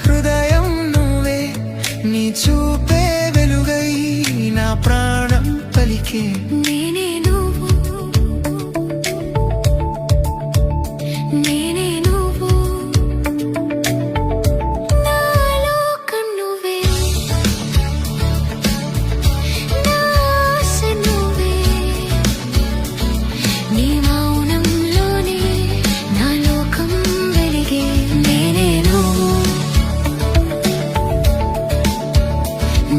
హృదయం నువ్వే, నీ చూపే వెలుగై నా ప్రాణం పలికే. నేనే నువ్వు, నేనే నువ్వు, నా లోకం నువ్వే, నా ఆశ నువ్వే, నీ మౌనంలోనే నా లోకం వెలిగే. నేనే నువ్వు,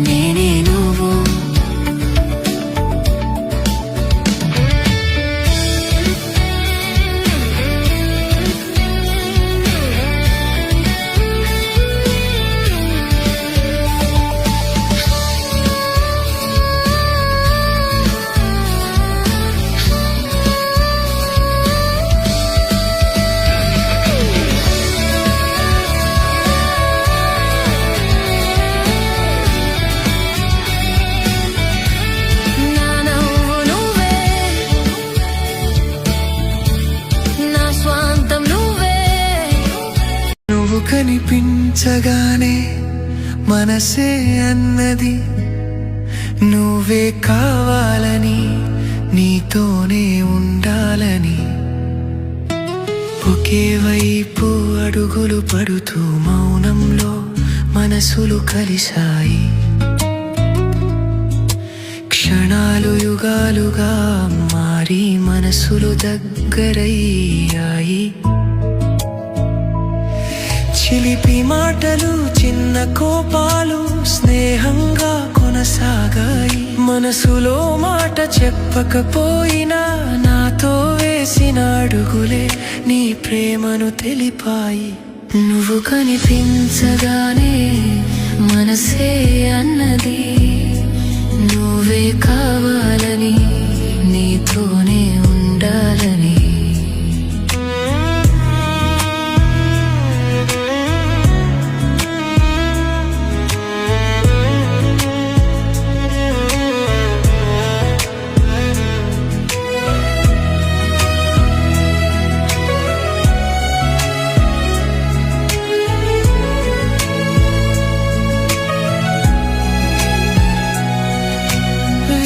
నేనే నువ్వు. కనిపించగానే మనసే అన్నది నువ్వే కావాలని, నీతోనే ఉండాలని. ఒకే వైపు అడుగులు పడుతూ మౌనంలో మనసులు కలిశాయి. క్షణాలు యుగాలుగా మారి మనసులు దగ్గరయ్యాయి. చిలిపి మాటలు, చిన్న కోపాలు స్నేహంగా కొనసాగాయి. మనసులో మాట చెప్పకపోయినా నాతో వేసిన అడుగులే నీ ప్రేమను తెలిపాయి. నువ్వు కనిపించగానే మనసే అన్నది నువ్వే కావాలని, నీతోనే ఉండాలని.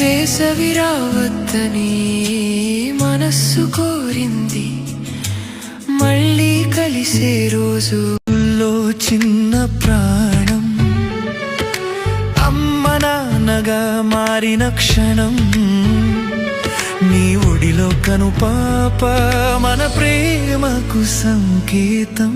వేసవి రావద్దని మనస్సు కోరింది, మళ్ళీ కలిసే రోజుల్లో చిన్న ప్రాణం అమ్మ నాన్నగా మారిన క్షణం. నీ ఒడిలో కను పాప మన ప్రేమకు సంకేతం.